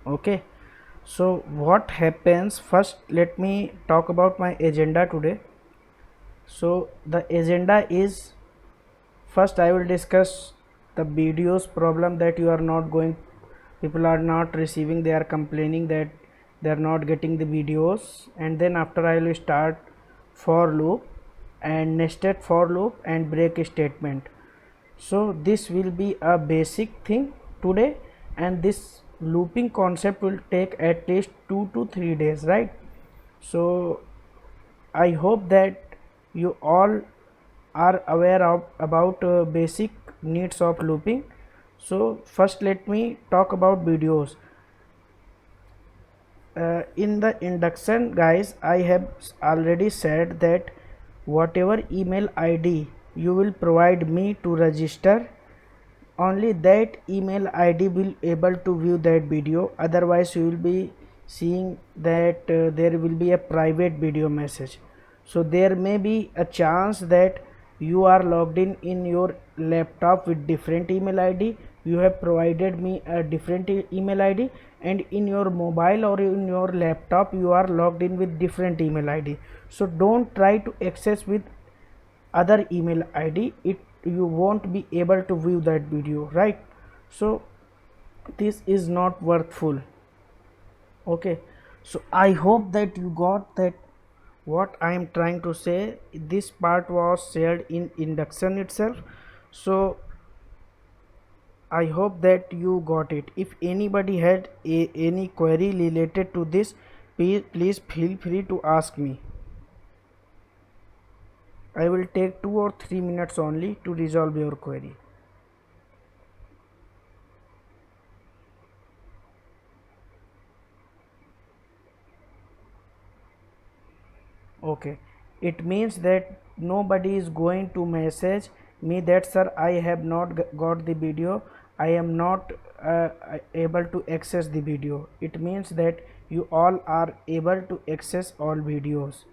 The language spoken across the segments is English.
Okay, so what happens first, let me talk about my agenda today. So the agenda is, first I will discuss the videos problem that you are not going, people are not receiving, they are complaining that they are not getting the videos. And then after I will start for loop and nested for loop and break statement. So this will be a basic thing today, and this looping concept will take at least 2 to 3 days, right? So I hope that you all are aware of about basic needs of looping. So first let me talk about videos. In the induction guys, I have already said that whatever email ID you will provide me to register, only that email ID will able to view that video. Otherwise you will be seeing that there will be a private video message. So there may be a chance that you are logged in your laptop with different email ID, you have provided me a different email ID, and in your mobile or in your laptop you are logged in with different email ID. So don't try to access with other email ID, it you won't be able to view that video, right? So this is not worthful. Okay, so I hope that you got that what I am trying to say. This part was shared in induction itself, so I hope that you got it. If anybody had any query related to this, please feel free to ask me. I will take 2 or 3 minutes only to resolve your query. Okay, it means that nobody is going to message me that sir I have not got the video, I am not able to access the video. It means that you all are able to access all videos.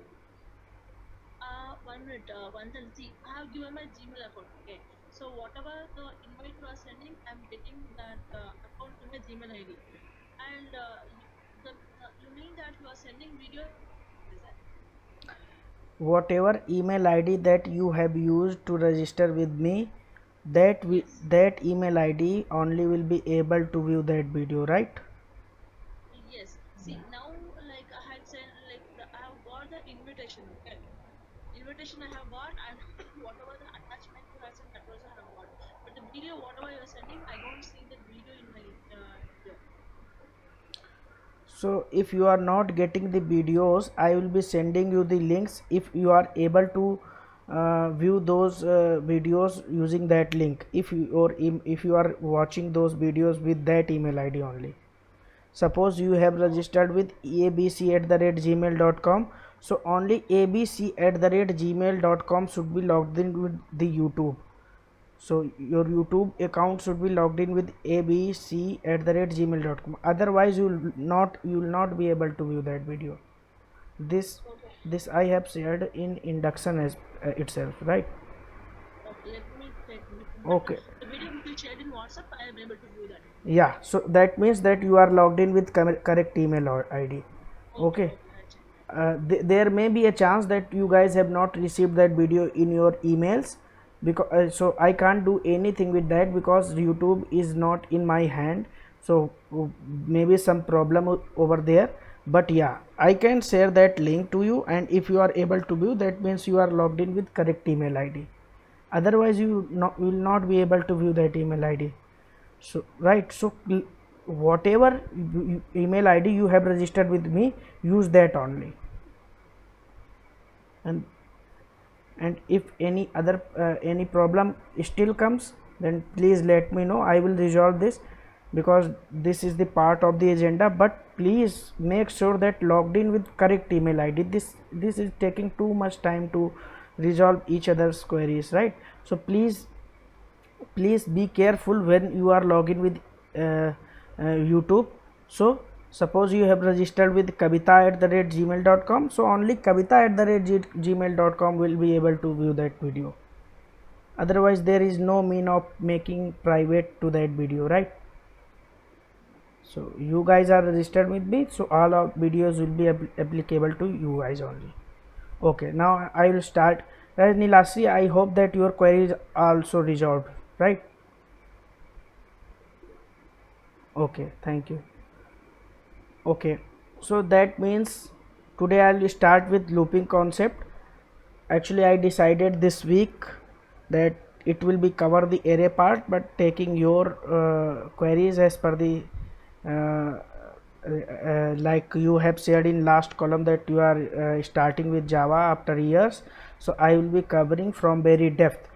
One minute, Vandal. See, I have given my Gmail account. Okay, so whatever the invite you are sending, I'm getting that account to my Gmail ID. And you mean that you are sending video? Is it? Whatever email ID that you have used to register with me, Yes. that email ID only will be able to view that video, right? Yes. See, now like I had sent I have got the invitation. Okay, invitation I have got, and whatever the attachment you have sent, that also I have got. But the video, whatever you are sending, I don't see the video in my here. So if you are not getting the videos, I will be sending you the links. If you are able to view those videos using that link, if you or if you are watching those videos with that email ID only. Suppose you have Oh, registered with abc@gmail.com, so only abc@gmail.com should be logged in with the YouTube. So your YouTube account should be logged in with abc@gmail.com. Otherwise you will not be able to view that video. this okay. this I have shared in induction as itself, right? Okay, let me check. But Okay, the video which you shared in WhatsApp, I am able to view that. yeah, so that means that you are logged in with correct email or ID. Okay, Okay, okay, I'll check. there may be a chance that you guys have not received that video in your emails, because so I can't do anything with that because YouTube is not in my hand. So maybe some problem over there, but yeah, I can share that link to you, and if you are able to view, that means you are logged in with correct email ID. Otherwise you will not be able to view that email ID. So right, so whatever email ID you have registered with me, use that only. and and if any other any problem still comes, then please let me know, I will resolve this, because this is the part of the agenda. But please make sure that logged in with correct email ID. This is taking too much time to resolve each other's queries, right? So please be careful when you are logging with YouTube. So suppose you have registered with kavita@gmail.com, so only kavita@gmail.com will be able to view that video. Otherwise there is no mean of making private to that video, right? So you guys are registered with me, so all of videos will be applicable to you guys only. Okay, now I will start. Nilashri, I hope that your query is also resolved, right? Okay, thank you. Okay, so that means today I will start with looping concept. Actually, I decided this week that it will be cover the array part, but taking your queries as per the like you have said in last column that you are starting with Java after years, so I will be covering from very depth.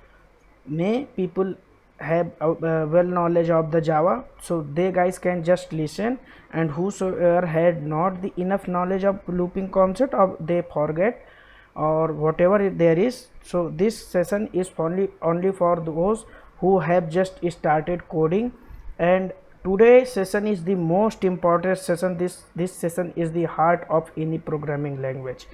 May people have well knowledge of the Java, so they guys can just listen, and whosoever had not the enough knowledge of looping concept or they forget or whatever there is, so this session is only for those who have just started coding. And today's session is the most important session. This session is the heart of any programming language.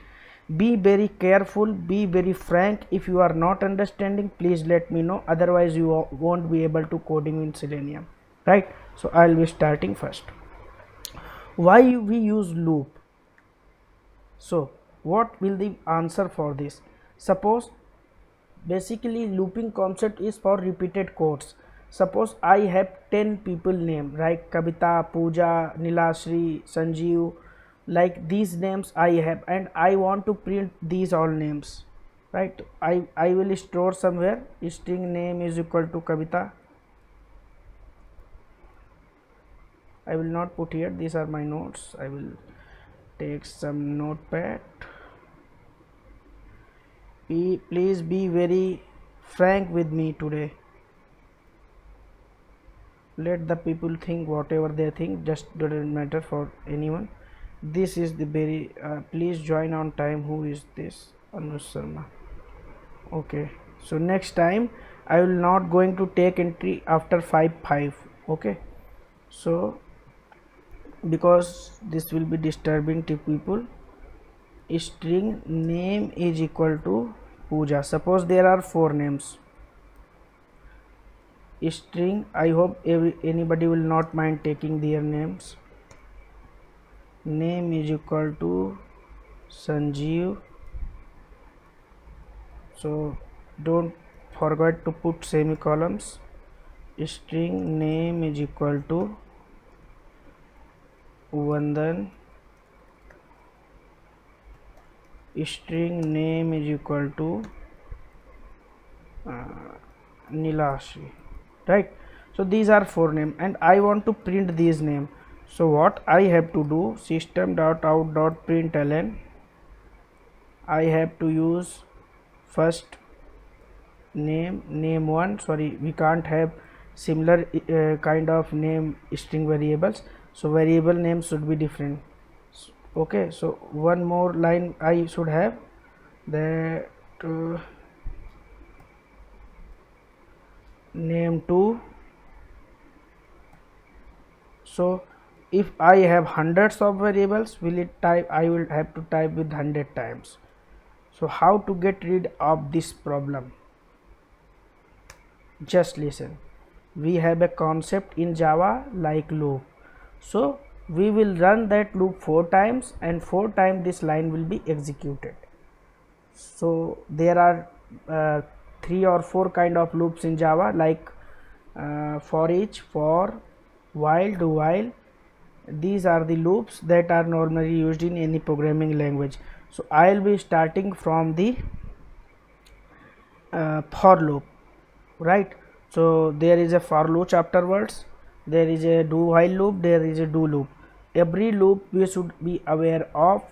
Be very careful, be very frank. If you are not understanding, please let me know, otherwise you won't be able to coding in Selenium, right? So I'll be starting first. Why we use loop? So what will the answer for this? Suppose basically looping concept is for repeated codes. Suppose I have 10 people name, like Kavita, Pooja, Nilashri, Sanjeev, like these names I have, and I want to print these all names, right? I will store somewhere string name is equal to Kavita. I will not put here, these are my notes. I will take some notepad. Please be very frank with me today. Let the people think whatever they think, just doesn't matter for anyone. This is the very please join on time. Who is this? Anush Sharma. Okay, so next time I will not going to take entry after 5 okay, so because this will be disturbing to people. String name is equal to Pooja. Suppose there are 4 names. String, I hope anybody will not mind taking their names. Name is equal to Sanjeev. So don't forget to put semicolons. String name is equal to Vandan. String name is equal to Nilashri, right? So these are 4 names and I want to print these name. So what I have to do, system.out.println, I have to use first name1. Sorry, we can't have similar kind of name string variables, so variable name should be different. Okay, so one more line I should have that name2. So if I have hundreds of variables, will it type, I will have to type with 100 times. So how to get rid of this problem? Just listen. We have a concept in Java like loop. So we will run that loop 4 times and 4 times this line will be executed. So there are 3 or 4 kind of loops in Java, like for each, for, while, do while. These are the loops that are normally used in any programming language. So I will be starting from the for loop, right? So there is a for loop afterwards, there is a do while loop, there is a do loop. Every loop we should be aware of.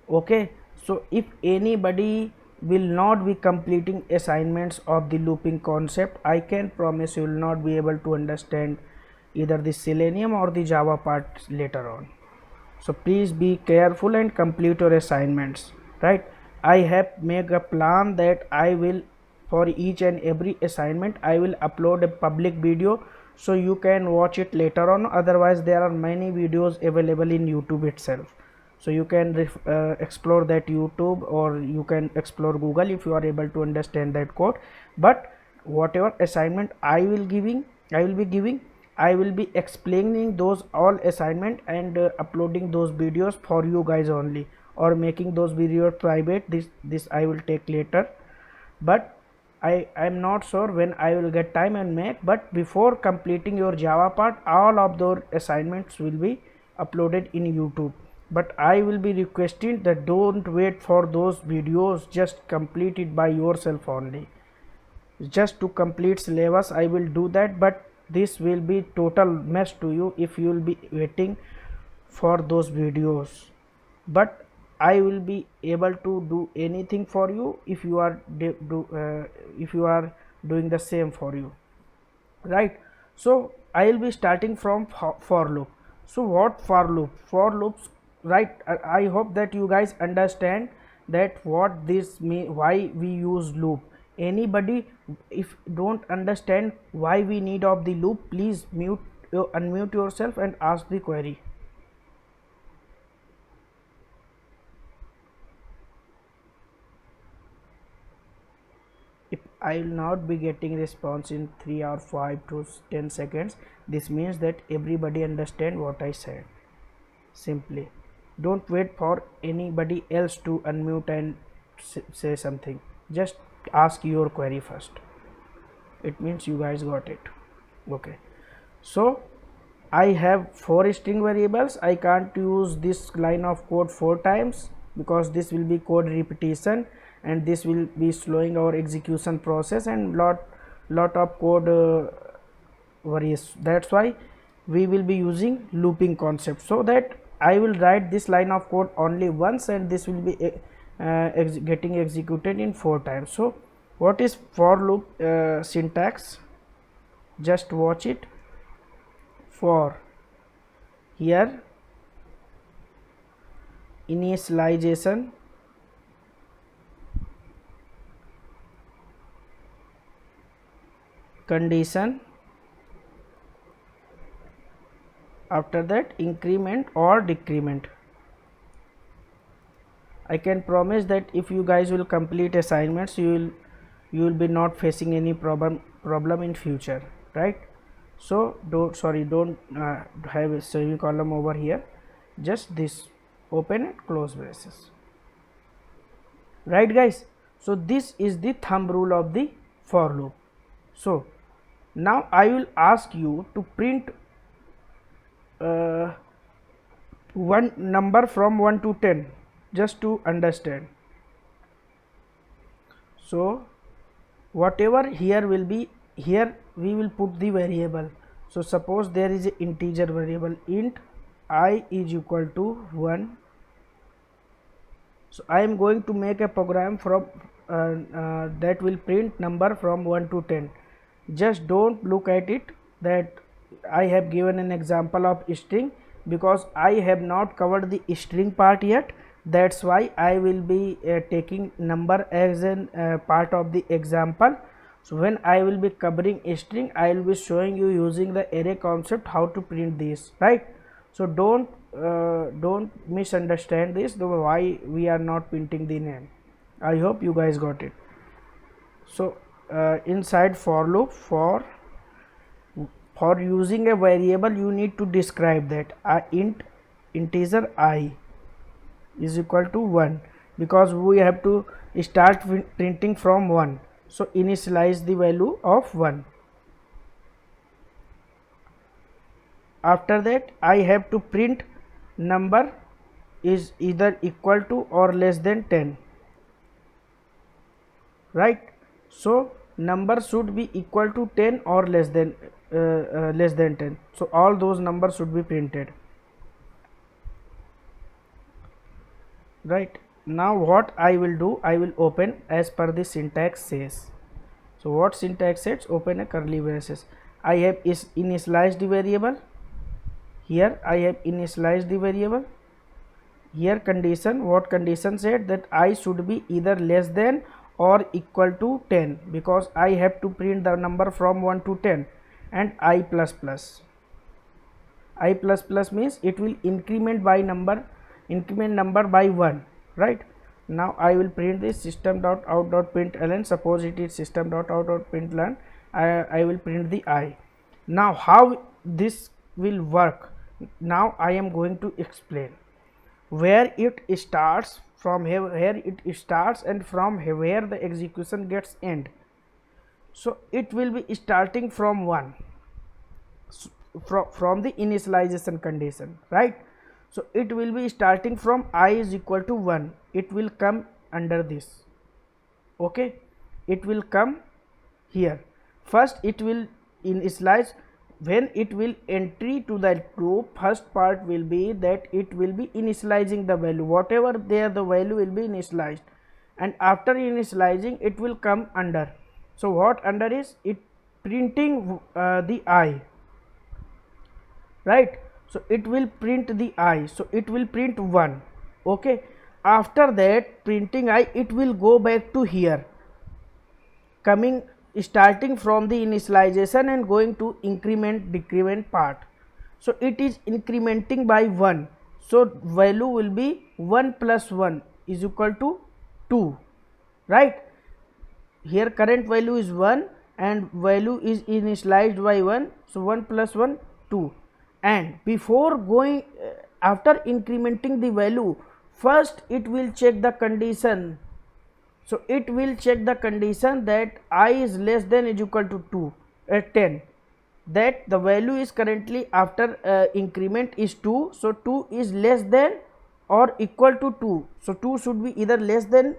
Okay, so if anybody will not be completing assignments of the looping concept, I can promise you will not be able to understand either the Selenium or the Java part later on. So please be careful and complete your assignments, right? I have made a plan that I will, for each and every assignment, I will upload a public video so you can watch it later on. Otherwise there are many videos available in YouTube itself, so you can explore that YouTube, or you can explore Google if you are able to understand that code. But whatever assignment I will be giving, I will be explaining those all assignment and uploading those videos for you guys only, or making those videos private. This I will take later, but I'm not sure when I will get time and make. But before completing your Java part, all of those assignments will be uploaded in YouTube. But I will be requesting that don't wait for those videos, just complete it by yourself only. Just to complete syllabus I will do that, but this will be total mess to you if you will be waiting for those videos. But I will be able to do anything for you if you are if you are doing the same for you, right? So I will be starting from for loop. So what for loop? For loops, right? I hope that you guys understand that what this mean, why we use loop. Anybody if don't understand why we need of the loop, please unmute yourself and ask the query. If I will not be getting response in 3 or 5 to 10 seconds, this means that everybody understand what I said. Simply don't wait for anybody else to unmute and say something. Just ask your query first. It means you guys got it. Okay, so I have 4 string variables. I can't use this line of code 4 times because this will be code repetition and this will be slowing our execution process and lot of code varies. That's why we will be using looping concept, so that I will write this line of code only once and this will be getting executed in 4 times. So what is for loop syntax? Just watch it. For here initialization, condition, after that increment or decrement. I can promise that if you guys will complete assignments, you will be not facing any problem in future, right? So don't have a semicolon over here, just this, open and close braces, right guys? So this is the thumb rule of the for loop. So now I will ask you to print one number from 1 to 10 just to understand. So whatever here will be, here we will put the variable. So suppose there is a integer variable int I is equal to 1. So I am going to make a program from that will print number from 1 to 10. Just don't look at it that I have given an example of string, because I have not covered the string part yet. That's why I will be taking number as an part of the example. So when I will be covering a string, I will be showing you using the array concept how to print this, right? So don't misunderstand this, the why we are not printing the name. I hope you guys got it. So inside for loop, for using a variable, you need to describe that integer I is equal to 1, because we have to start printing from 1. So initialize the value of 1. After that I have to print number is either equal to or less than 10, right? So number should be equal to 10 or less than 10. So all those numbers should be printed, right? Now what I will do, I will open as per the syntax says. So what syntax says? Open a curly braces. I have initialized the variable. Here I have initialized the variable. Here condition, what condition said? That I should be either less than or equal to 10, because I have to print the number from 1 to 10. And I plus plus means it will increment number by 1, right? Now I will print this system.out.println. Suppose it is system.out.println. I will print the I. Now how this will work. Now I am going to explain where it starts, from here where it starts, and from here where the execution gets end. So it will be starting from 1, from the initialization condition, right? So it will be starting from I is equal to 1, it will come under this. Okay, it will come here. First it will initialize. When it will entry to the loop, first part will be that it will be initializing the value, whatever there the value will be initialized, and after initializing it will come under. So what under is it printing the I, right? So it will print the I, so it will print 1. Okay, after that printing I, it will go back to here, coming starting from the initialization and going to increment decrement part. So it is incrementing by 1, so value will be 1 plus 1 is equal to 2, right? Here current value is 1 and value is initialized by 1, so 1 plus 1 2. And before going after incrementing the value, first it will check the condition. So it will check the condition that I is less than is equal to 2 10, that the value is currently after increment is 2, so 2 is less than or equal to 2, so 2 should be either less than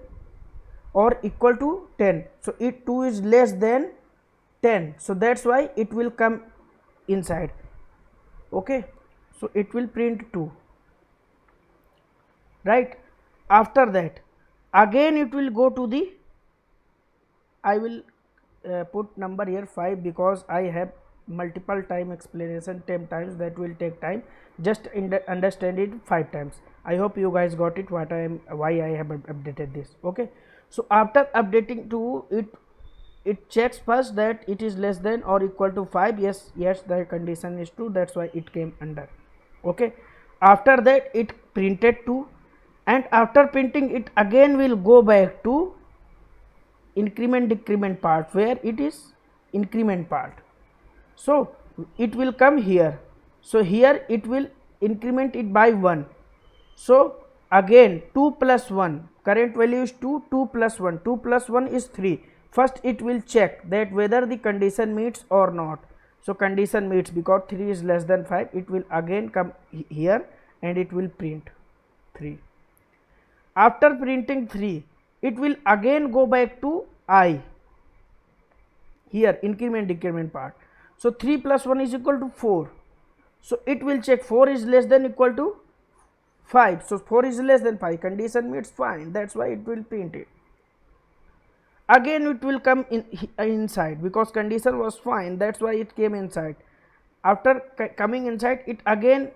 or equal to 10. So it 2 is less than 10, so that's why it will come inside. Okay, so it will print 2, right? After that again it will go to the, I will put number here 5 because I have multiple time explanation 10 times, that will take time. Just understand it 5 times. I hope you guys got it what I am, why I have updated this. Okay, so after updating to it, it checks first that it is less than or equal to 5. Yes, the condition is true, that's why it came under. Okay, after that it printed 2, and after printing it again will go back to increment decrement part where it is increment part. So it will come here, so here it will increment it by 1. So again 2 plus 1, current value is 2, 2 plus 1, 2 plus 1 is 3. First it will check that whether the condition meets or not. So condition meets because 3 is less than 5, it will again come here and it will print 3. After printing 3, it will again go back to I, here increment decrement part. So 3 plus 1 is equal to 4, so it will check 4 is less than equal to 5, so 4 is less than 5, condition meets, fine, that's why it will print it. Again it will come inside because condition was fine, that's why it came inside. After coming inside, it again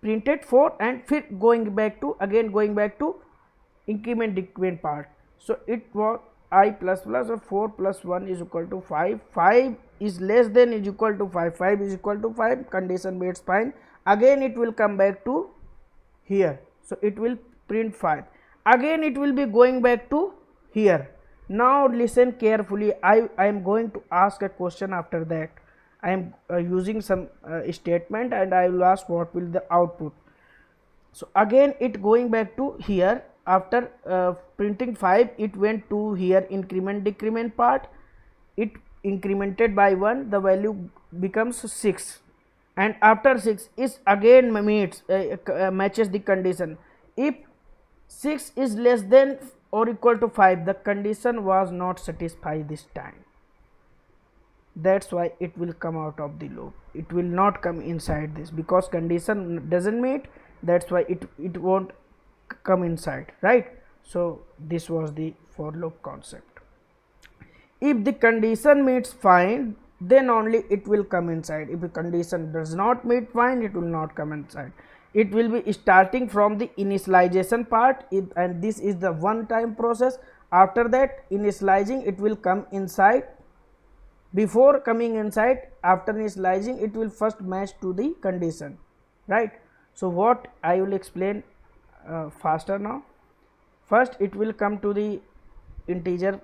printed 4 and fit going back to increment decrement part. So it was I plus plus or 4 plus 1 is equal to 5, 5 is less than is equal to 5, 5 is equal to 5, condition meets, fine. Again it will come back to here, so it will print 5. Again it will be going back to here. Now listen carefully, I am going to ask a question. After that I am using some statement and I will ask what will the output. So again it going back to here, after printing 5 it went to here increment decrement part, it incremented by 1, the value becomes 6, and after 6 is again meets matches the condition. If 6 is less than or equal to 5, the condition was not satisfied this time, that's why it will come out of the loop, it will not come inside this because condition doesn't meet, that's why it won't come inside, right? So this was the for loop concept. If the condition meets, fine, then only it will come inside. If the condition does not meet, fine, it will not come inside. It will be starting from the initialization part, and this is the one time process. After that initializing, it will come inside. Before coming inside, after initializing, it will first match to the condition, right? So what I will explain faster now. First it will come to the integer,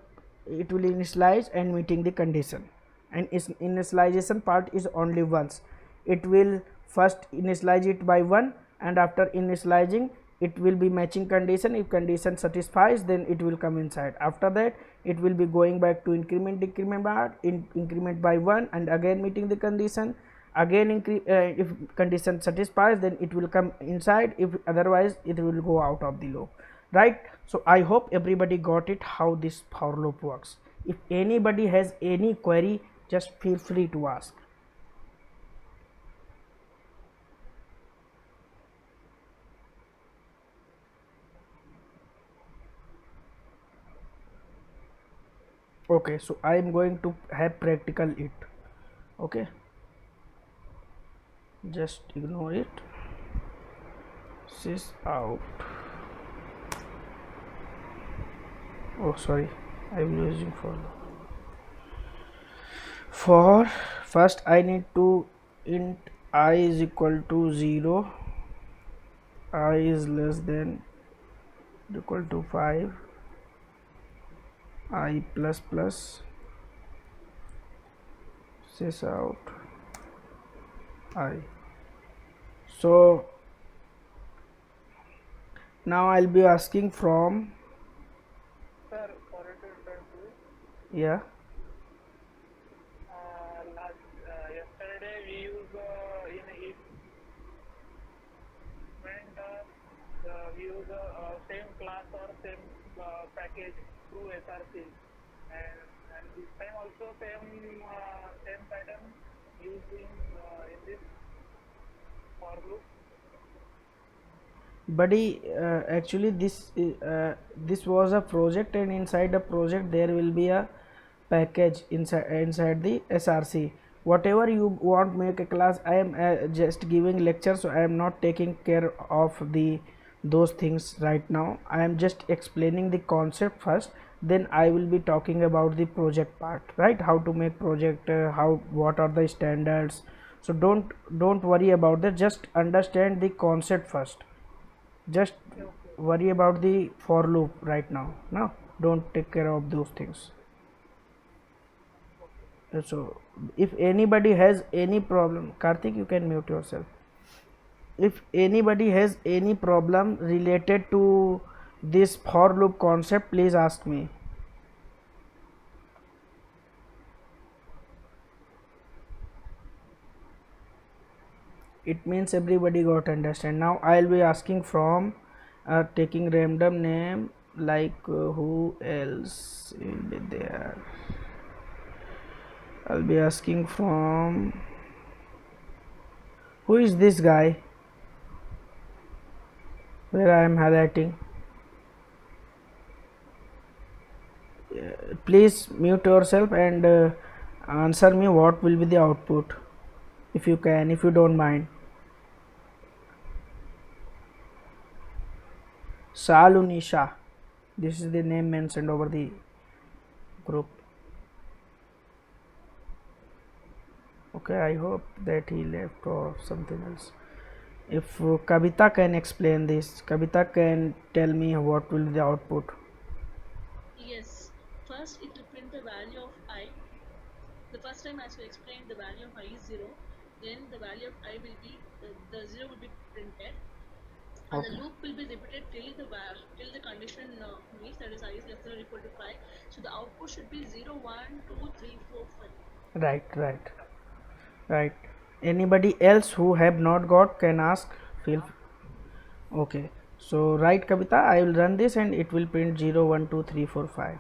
it will initialize and meeting the condition, and its initialization part is only once. it will first initialize it by 1, and after initializing it will be matching condition. If condition satisfies, then it will come inside. After that it will be going back to increment decrement bar, increment by 1, and again meeting the condition. Again if condition satisfies, then it will come inside. If otherwise, it will go out of the loop, right? So I hope everybody got it how this for loop works. If anybody has any query, just feel free to ask. Okay, so I am going to have practical it. Okay, just ignore it. Sys out. Oh, sorry, I am using for first I need to int I is equal to 0, I is less than equal to 5, I plus plus sys out I. So now I'll be asking from, Sir, sorry to interrupt you. yeah, Yesterday we used in if when we use same class or same package through SRC, and this time also same pattern used in this for loop. buddy, actually this was a project, and inside the project there will be a package inside the src. Whatever you want make a class, I am just giving lecture, so I am not taking care of the those things right now. I am just explaining the concept first, then I will be talking about the project part, right? How to make project, how, what are the standards. So don't worry about that, just understand the concept first. Just worry about the for loop right now. No, don't take care of those things. So if anybody has any problem, Karthik, you can mute yourself. If anybody has any problem related to this for loop concept, please ask me. It means everybody got understand. Now I'll be asking from taking random name, like who else will be there. I'll be asking from, who is this guy where I am highlighting. Please mute yourself and answer me what will be the output, if you can, if you don't mind. Salunisha, this is the name mentioned over the group. Okay, I hope that he left or something else. If Kavita can explain this, Kavita can tell me what will be the output. Yes. First, it will print the value of I. The first time, as we explained, the value of I is 0. Then the value of I will be, the 0 will be printed. And Okay. the loop will be repeated till the condition meets, that is I is less than or equal to 5. So the output should be 0, 1, 2, 3, 4, 5. Right. Anybody else who have not got can ask. Feel. Okay. So right, Kavita, I will run this and it will print 0, 1, 2, 3, 4, 5.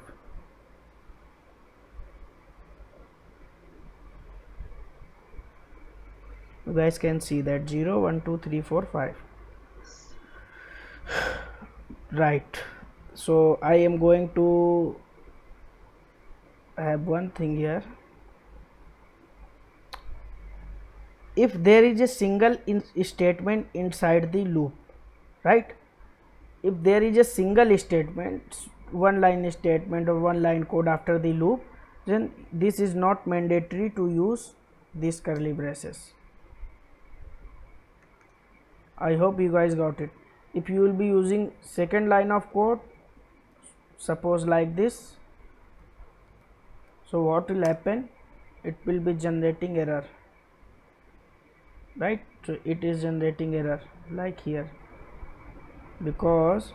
You guys can see that 0, 1, 2, 3, 4, 5. Right. So I am going to have one thing here. If there is a single statement inside the loop, right? If there is a single statement, one line statement or one line code after the loop, then this is not mandatory to use these curly braces. I hope you guys got it. If you will be using second line of code, suppose like this, so what will happen? It will be generating error. right? So it is generating error like here, because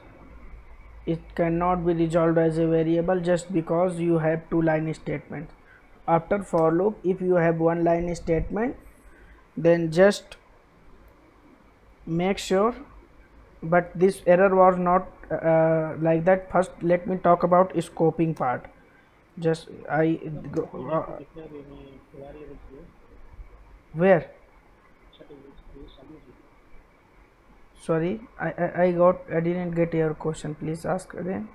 it cannot be resolved as a variable just because you have two line statements. After for loop, if you have one line statement, then just make sure. But this error was not like that. First let me talk about scoping part. Just I go, Declare any variables here. where, Shut it, please submit it. sorry, I didn't get your question, please ask again.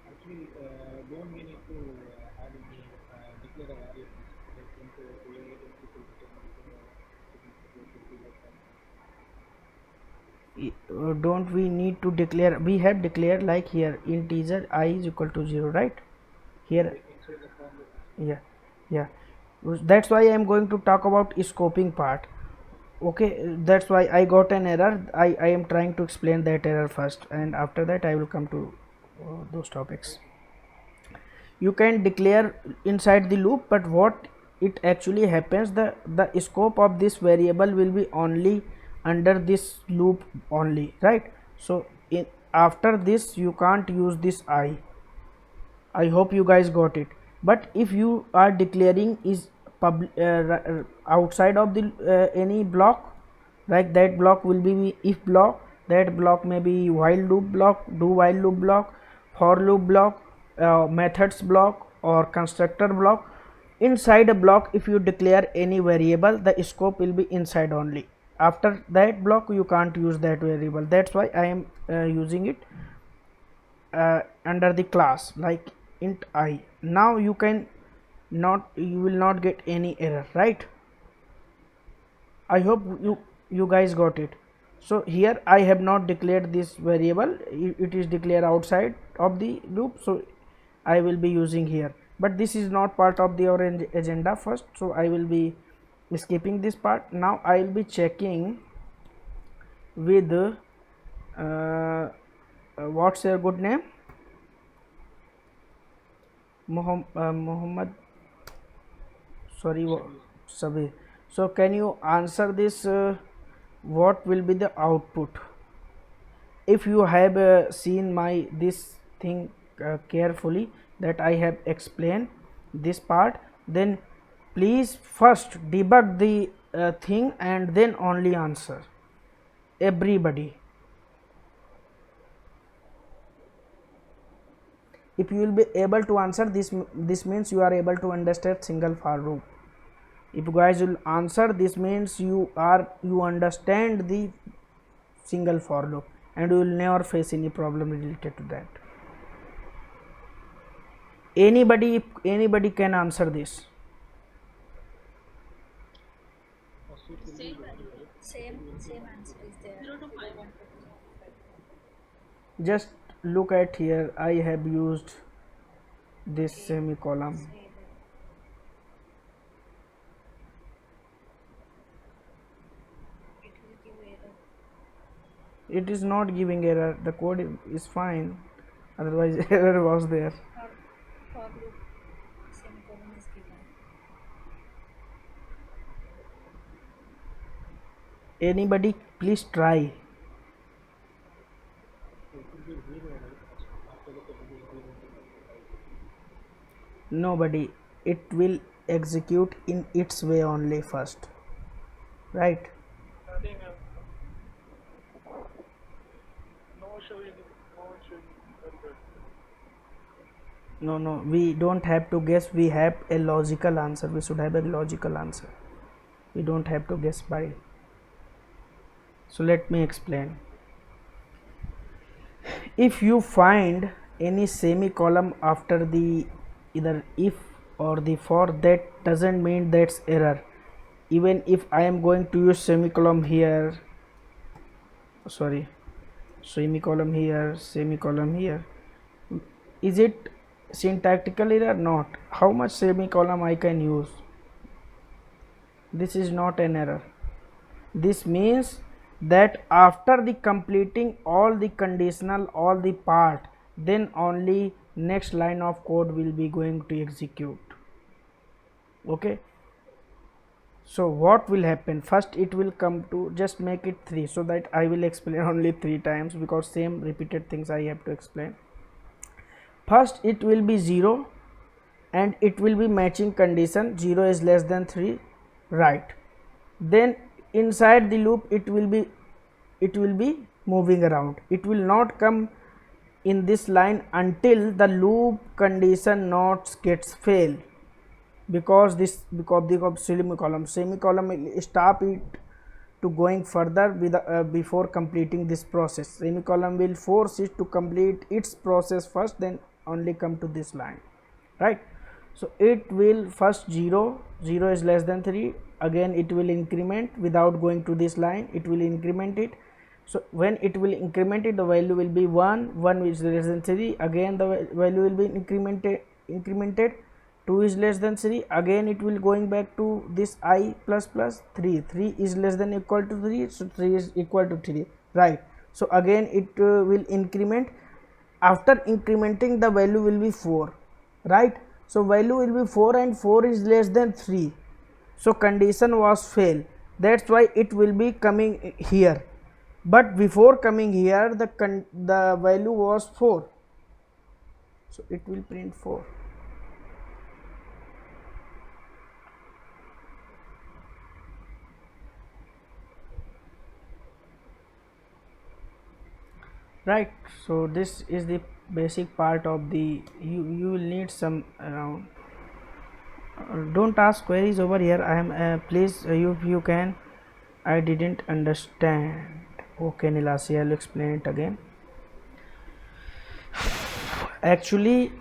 Actually, don't we need to add any declare a variables like into a equal to 10 Don't we need to declare? We have declared like here integer I is equal to 0, right? Here, inside the form. yeah, yeah. That's why I am going to talk about scoping part. Okay, that's why I got an error. I am trying to explain that error first, and after that I will come to those topics. You can declare inside the loop, but what it actually happens, the scope of this variable will be only under this loop only, right? So in after this you can't use this I hope you guys got it. But if you are declaring is outside of the any block, like that block will be if block, that block may be while loop block, do while loop block, for loop block, methods block, or constructor block. Inside a block, if you declare any variable, the scope will be inside only. After that block you can't use that variable. That's why I am using it under the class like int I. Now you will not get any error, right? I hope you guys got it. So here I have not declared this variable, it is declared outside of the loop, so I will be using here. But this is not part of the our agenda first, so I will be skipping this part. Now I will be checking with what's your good name? Muhammad, sorry, Sabir. So can you answer this? What will be the output? If you have seen my this thing carefully, that I have explained this part, then please first debug the thing and then only answer, everybody. If you will be able to answer this, this means you are able to understand single for loop. If you guys will answer, this means you understand the single for loop, and you will never face any problem related to that. Anybody can answer this. Same value. Same answer is there. 0 to 5. Just look at here, I have used this semicolon. It will give error. It is not giving error, the code is fine, otherwise error was there. For loop semicolon is given. Anybody please try. Nobody, it will execute in its way only first, right? Nothing else. No showing. Very good. No, we don't have to guess, we have a logical answer. We should have a logical answer, we don't have to guess by. So let me explain. If you find any semicolon after the either if or the for, that doesn't mean that's error. Even if I am going to use semicolon here, sorry, semicolon here, semicolon here, is it syntactical error? Not. How much semicolon I can use? This is not an error. This means that after the completing all the conditional, all the part, then only next line of code will be going to execute. Okay, So what will happen? First it will come to, just make it 3 so that I will explain only 3 times because same repeated things I have to explain. First it will be 0 and it will be matching condition, 0 is less than 3, right? Then inside the loop it will be moving around. It will not come in this line until the loop condition not gets fail, because the semicolon will stop it to going further with before completing this process. Semicolon will force it to complete its process first, then only come to this line, right? So it will first 0 is less than 3, again it will increment without going to this line, it will increment it. So when it will increment it, the value will be 1 is less than 3, again the value will be incremented 2 is less than 3, again it will going back to this I plus plus 3 is less than equal to 3, so 3 is equal to 3, right? So again it will increment. After incrementing, the value will be 4, right? So value will be 4 and 4 is less than 3, so condition was fail, that's why it will be coming here. But before coming here, the value was 4, so it will print 4. Right, so this is the basic part of the, you will need some around. Don't ask queries over here. I am please, you can. I didn't understand. Okay Nilasi, I'll explain it again. Actually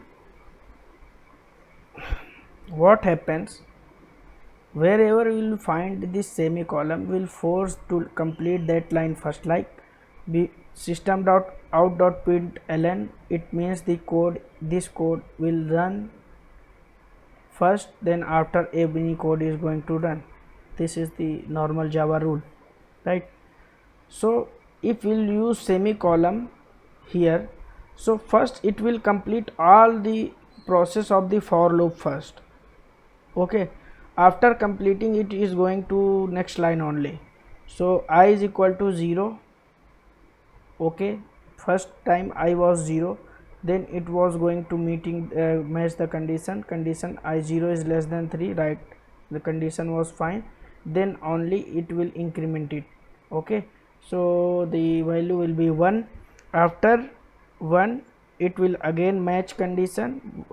what happens, wherever you will find this semicolon, will force to complete that line first, like the system.out.println, it means the code, this code will run first, then after any code is going to run. This is the normal Java rule, right? So if we'll use semicolon here, so first it will complete all the process of the for loop first, okay? After completing it is going to next line only. So I is equal to 0, okay? First time I was 0, then it was going to match the condition I 0 is less than 3, right? The condition was fine, then only it will increment it, okay? So the value will be 1. After 1 it will again match condition,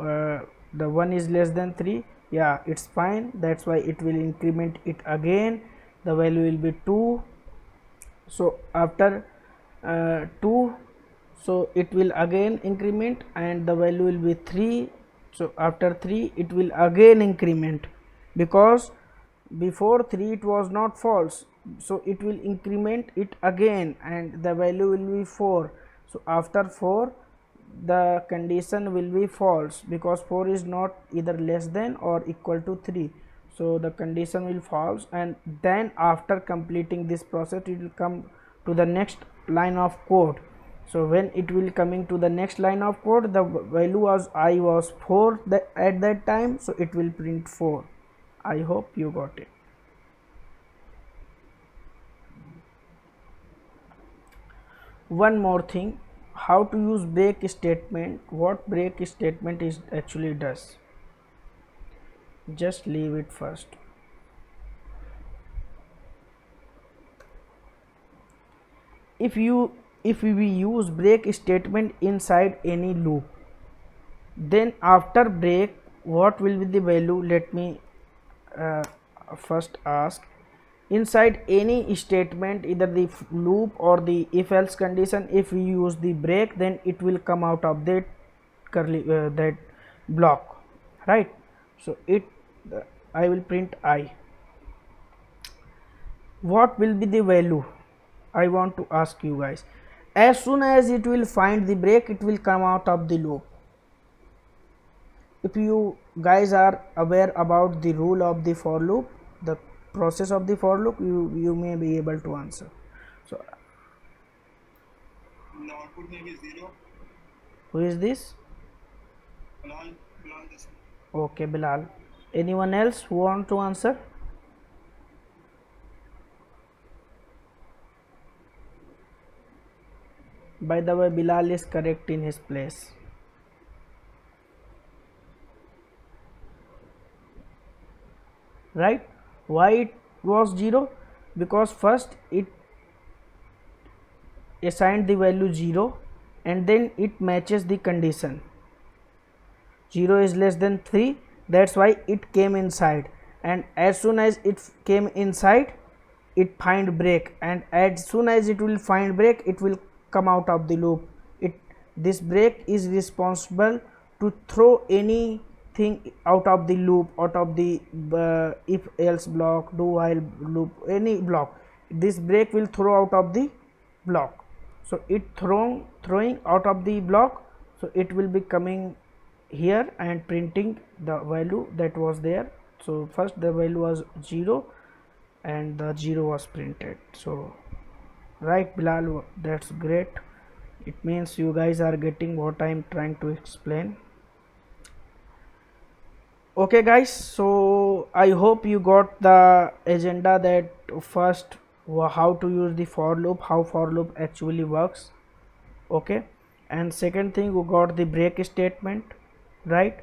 the 1 is less than 3, yeah, it's fine, that's why it will increment it again, the value will be 2. So after 2, so it will again increment and the value will be 3. So after 3 it will again increment, because before 3 it was not false, so it will increment it again and the value will be 4. So after 4 the condition will be false, because 4 is not either less than or equal to 3, so the condition will false. And then after completing this process, it will come to the next line of code. So when it will coming to the next line of code, the value was I was 4 at that time, so it will print 4. I hope you got it. One more thing, how to use break statement, what break statement is actually does. Just leave it first. If we use break statement inside any loop, then after break what will be the value? Let me first ask. Inside any statement, either the loop or the if else condition, if we use the break, then it will come out of that curly that block, right? So I will print I. What will be the value? I want to ask you guys. As soon as it will find the break, it will come out of the loop. If you guys are aware about the rule of the for loop, the process of the for loop, you may be able to answer. So The output may be 0. who is this? Bilal this. Okay, Bilal. Anyone else who want to answer? By the way, Bilal is correct in his place. Right? Why it was 0? Because first it assigned the value 0 and then it matches the condition. 0 is less than 3, that's why it came inside, and as soon as it came inside it find break, and as soon as it will find break it will come out of the loop. This break is responsible to throw anything out of the loop, out of the if else block, do while loop, any block. This break will throw out of the block, so it throwing out of the block, so it will be coming here and printing the value that was there. So first the value was 0 and the 0 was printed. So right, Bilal, that's great. It means you guys are getting what I am trying to explain. Okay guys, so I hope you got the agenda, that first how to use the for loop, how for loop actually works. Okay, and second thing you got the break statement, right?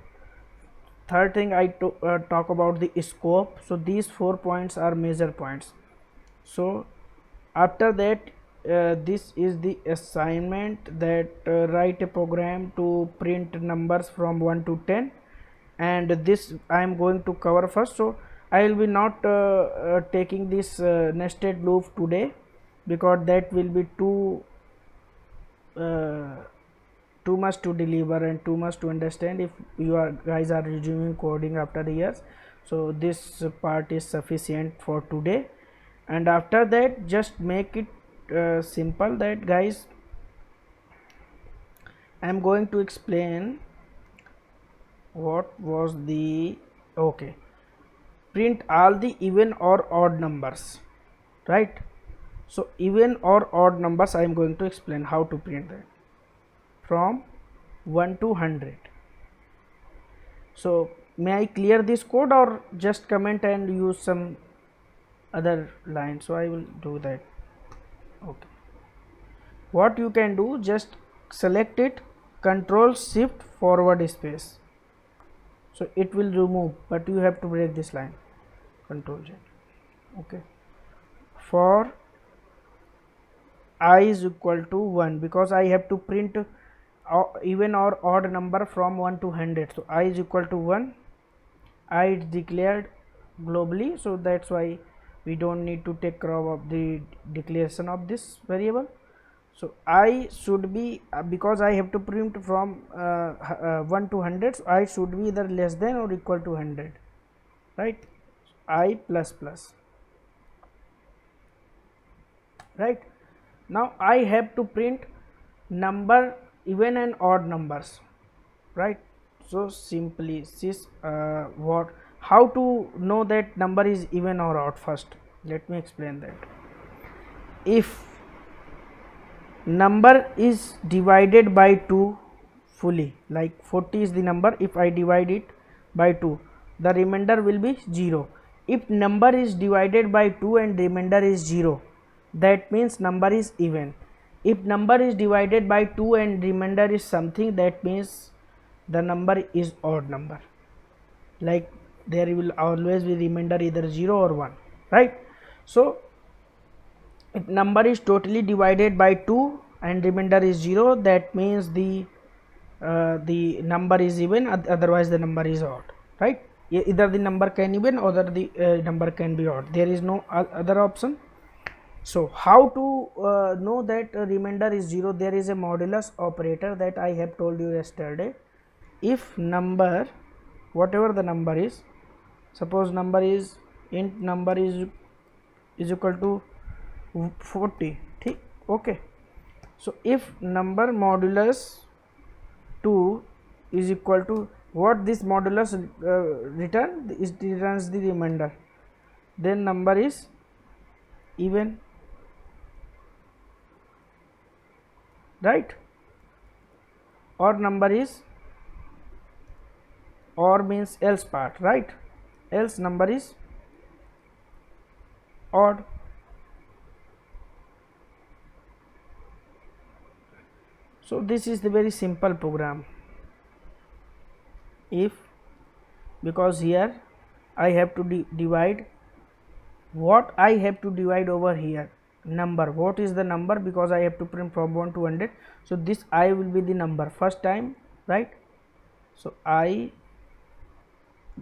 Third thing I talk about the scope. So these 4 points are major points. So after that this is the assignment, that write a program to print numbers from 1 to 10, and this I am going to cover first. So I will be not taking this nested loop today, because that will be too much to deliver and too much to understand if you are guys are resuming coding after the years. So this part is sufficient for today, and after that just make it simple, that guys I am going to explain what was the okay, print all the even or odd numbers, right? So even or odd numbers I am going to explain how to print that from 1 to 100. So may I clear this code or just comment and use some other line? So I will do that. Okay, what you can do, just select it, control shift forward space, so it will remove, but you have to break this line, control Z. Okay, for I is equal to 1, because I have to print even or odd number from 1 to 100. So I is equal to 1, I is declared globally, so that's why we don't need to take care of the declaration of this variable. So I should be because I have to print from 1 to 100, so I should be either less than or equal to 100, right? I plus plus, right? Now I have to print number even and odd numbers, right? So simply this what how to know that number is even or odd. First let me explain that. If number is divided by 2 fully, like 40 is the number, if I divide it by 2, the remainder will be 0. If number is divided by 2 and remainder is 0, that means number is even. If number is divided by 2 and remainder is something, that means the number is odd number, like there will always be remainder either 0 or 1, right? So if number is totally divided by 2 and remainder is 0, that means the number is even, otherwise the number is odd, right? Either the number can even or the number can be odd, there is no other option. So how to know that remainder is 0? There is a modulus operator that I have told you yesterday. If number, whatever the number is, suppose number is int number is equal to 40, okay. So if number modulus 2 is equal to what this modulus return, it returns the remainder, then number is even, right? Or number is, or means else part, right? Else number is odd. So this is the very simple program. If, because here I have to divide, what I have to divide over here, number, what is the number, because I have to print from 1 to 100. So this I will be the number first time, right? So I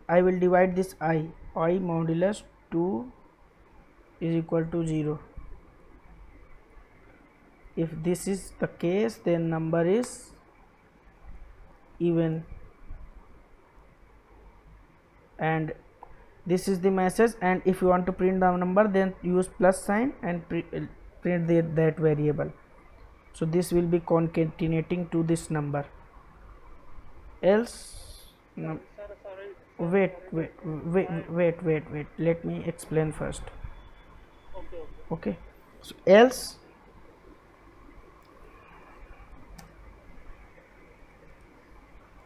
will divide this I modulus 2 is equal to 0. If this is the case, then number is even, and this is the message. And if you want to print the number, then use plus sign and print that variable. So this will be concatenating to this number. Else no, wait, let me explain first. Okay, so else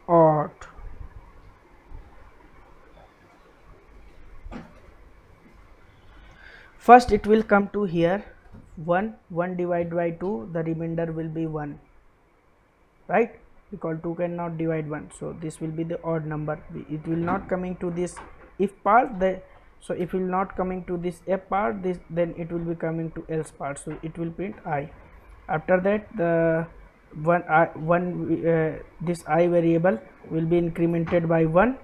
odd, first it will come to here 1 divided by 2, the remainder will be 1, right? Because 2 cannot divide 1, so this will be the odd number. It will not coming to this if part, so if will not coming to this f part, this then it will be coming to else part, so it will print I. After that, the this I variable will be incremented by 1,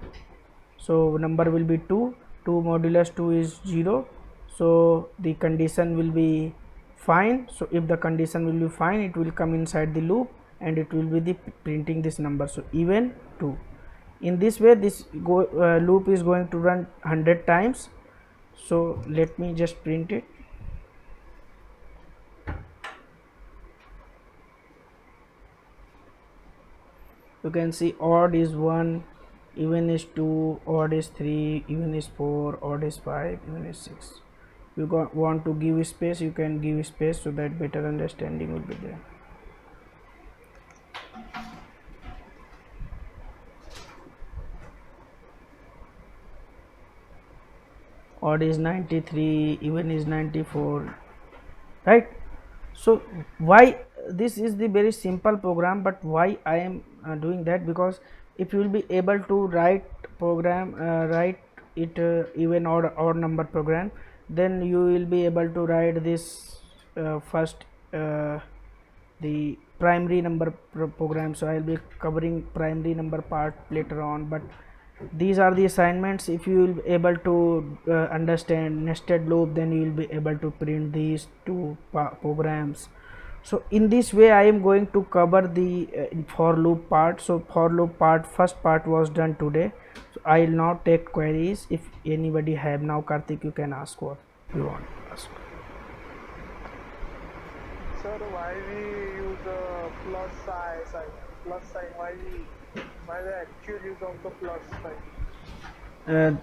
so number will be 2 modulus 2 is 0, so the condition will be fine. So if the condition will be fine, it will come inside the loop and it will be the printing this number, so even 2. In this way, this loop is going to run 100 times. So let me just print it. You can see odd is 1, even is 2, odd is 3, even is 4, odd is 5, even is 6. You want to give space, you can give space, so that better understanding will be there. Odd is 93, even is 94, right? So why this is the very simple program, but why I am doing that, because if you will be able to write program, write it even odd number program, then you will be able to write this first the primary number program. So I will be covering primary number part later on, but these are the assignments. If you will be able to understand nested loop, then you will be able to print these two programs. So in this way I am going to cover the for loop part. So for loop part, first part was done today, so I will not take queries. If anybody have, now Karthik, you can ask what you want to ask. Sir, why we use plus sign? Plus sign, why the actual use of the plus sign?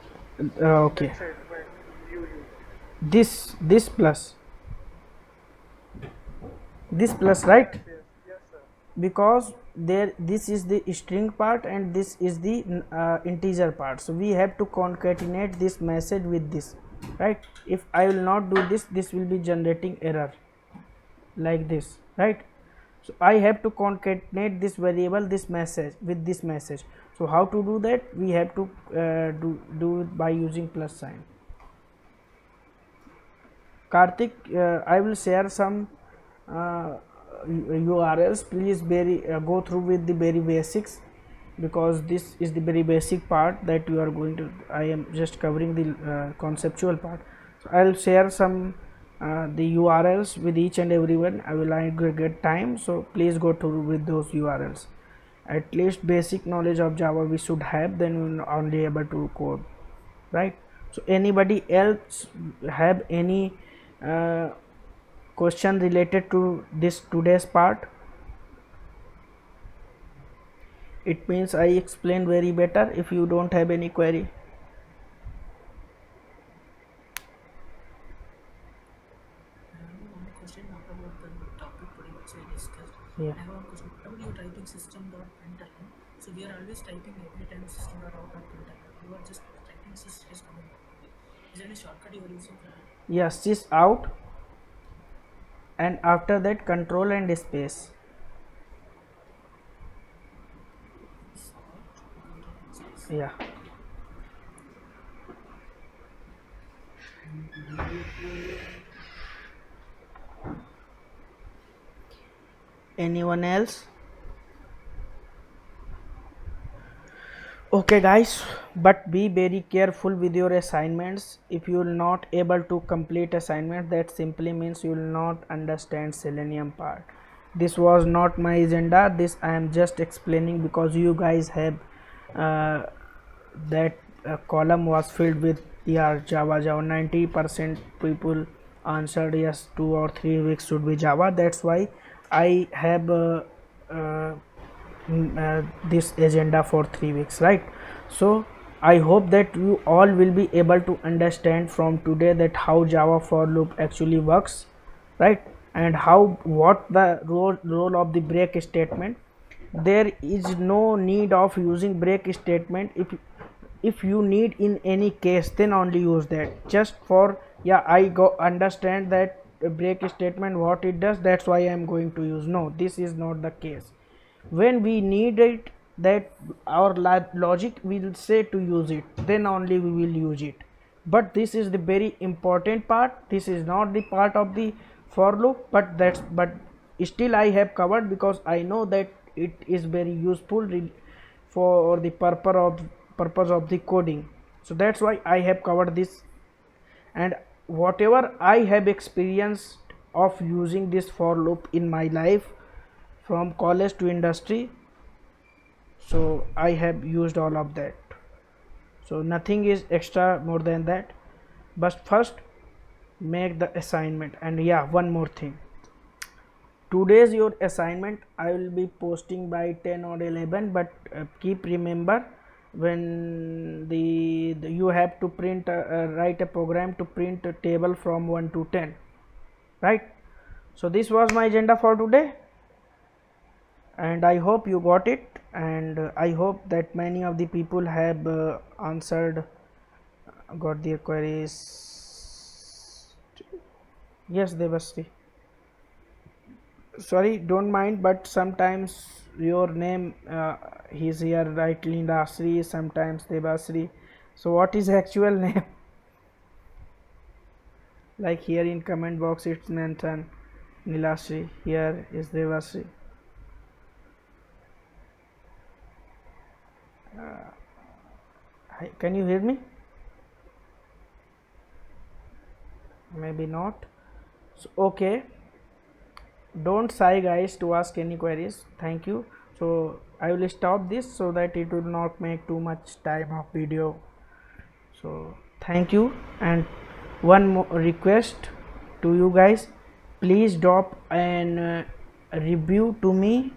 Okay, That's it, when you use. this plus, right? Yes, sir. Because there, this is the string part and this is the integer part, so we have to concatenate this message with this, right? If I will not do this, this will be generating error like this, right? So I have to concatenate this variable, this message with this message. So how to do that? We have to do it by using plus sign. Karthik, I will share some URLs. Please go through with the very basics, because this is the very basic part that you are going to, I am just covering the conceptual part. So I will share some the URLs with each and everyone. I will aggregate time, so please go through with those URLs. At least basic knowledge of Java we should have, then we will only able to code, right? So anybody else have any question related to this today's part? It means I explained very better. If you don't have any query, one question not about the topic today which we discussed. yeah. I have one question. Whenever you are typing system.println, so we are always typing every time system.out.println. You are just typing sys is coming. Is there any shortcut you are using for that? Yeah, sys out, and after that control and space. Yeah. Anyone else? Okay guys, but be very careful with your assignments. If you will not able to complete assignment, that simply means you will not understand Selenium part. This was not my agenda. This I am just explaining because you guys have that column was filled with Java. 90% people answered yes, 2 or 3 weeks should be Java. That's why I have uh, this agenda for 3 weeks, right? So I hope that you all will be able to understand from today that how Java for loop actually works, right? And how what the role of the break statement. There is no need of using break statement. If you need in any case, then only use that. Just for, yeah, I go understand that break statement what it does, that's why I am going to use. No, this is not the case. When we need it, that our logic will say to use it, then only we will use it. But this is the very important part. This is not the part of the for loop, but still I have covered because I know that it is very useful for the purpose of the coding. So that's why I have covered this. And whatever I have experienced of using this for loop in my life, from college to industry, so I have used all of that. So nothing is extra more than that. But first make the assignment. And yeah, one more thing, today's your assignment I will be posting by 10 or 11, but keep remember when the you have to print write a program to print a table from 1 to 10, right? So this was my agenda for today, and I hope you got it, and I hope that many of the people have answered, got their queries. Yes, Devasri, sorry, don't mind, but sometimes your name is here right, Lindasri, sometimes Devasri. So what is actual name? Like here in comment box it's mentioned Nilasri, here is Devasri. Hi, can you hear me? Maybe not. So okay, don't shy guys to ask any queries. Thank you. So I will stop this so that it will not make too much time of video. So thank you. And one more request to you guys, please drop an review to me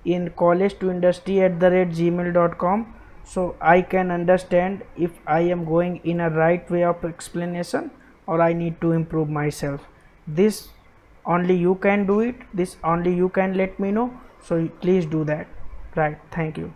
in college to industry @gmail.com, so I can understand if I am going in a right way of explanation or I need to improve myself. This only you can do it, this only you can let me know, so please do that, right? Thank you.